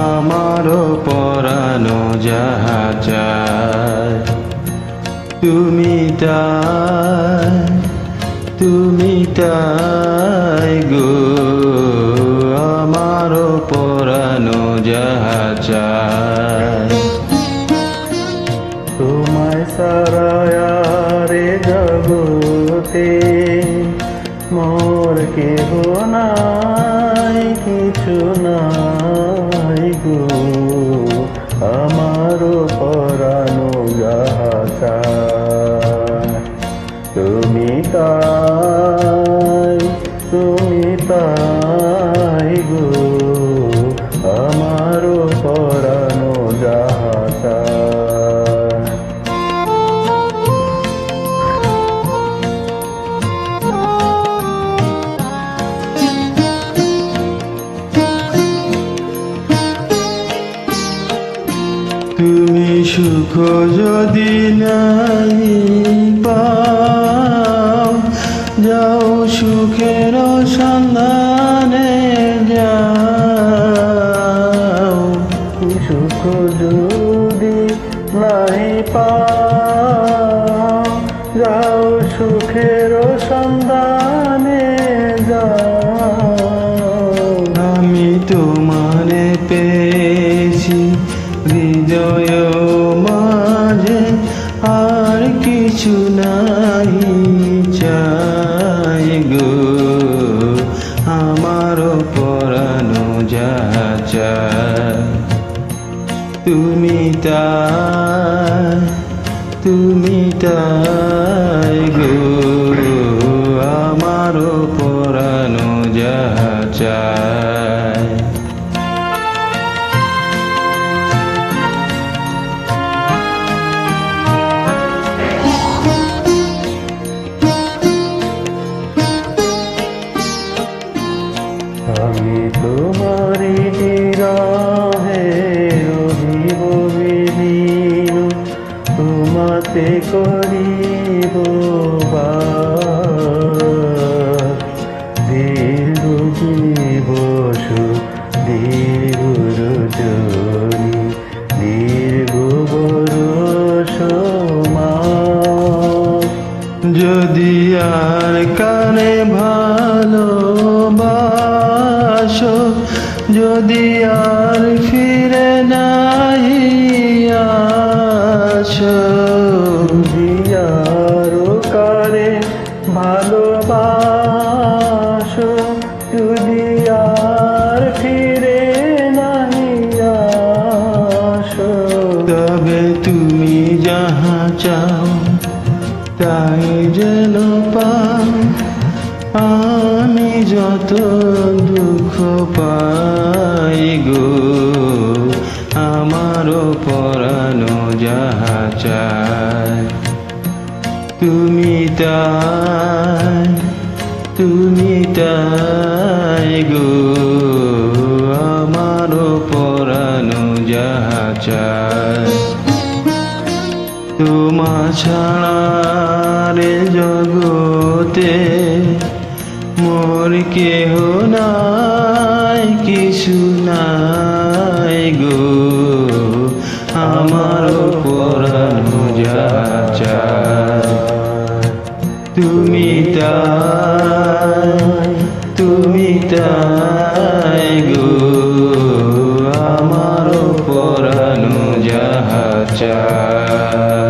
আমারও পরানো যাহা চায় তুমি তাই গো আমারও পরানো যাহা চায় তোমায় সারা রে জগতে মোর কেহ নাই কিছু নাই গো আমারও পরানো যাহা চায় তুমি তাই গো আমারও পরানো যাহা চায় তুমি সুখ যদি নাই পাও যাও সুখের সন্ধানে যাও সুখ যদি নাই পাও যাও সুখের সন্ধানে যাও আমি তোমারে পেয়েছি হৃদয় মাঝে আর কিছু নাই চাই গো আমারও পরানো যাহা চায় তুমি তাই গো আমারও পরানো যাহা চায় আমি তোমারি বিরহে রহিব বিলীন তোমাতে করিব বাস দীর্ঘ দিবস দীর্ঘ রজনী দীর্ঘ বরষ মাস যদি আর কানে ভালোবাসো যদি আর ফিরে নাই আসো দিয়ারো কারে ভালোবাসো যদি আর ফিরে নাই আসো তবে তুমি যাহা চাও তাই যেন পাও আমি যত দুঃখ পাই গো আমারও পরানো যাহা চায় তুমি তাই গো আমারও পরানো যাহা চায় তোমা ছাড়া রে জগতে মোর কেহ নাই কিছু নাই গো আমারও পরানো যাহা চায় তুমি তাই গো আমারও পরানো যাহা চায়।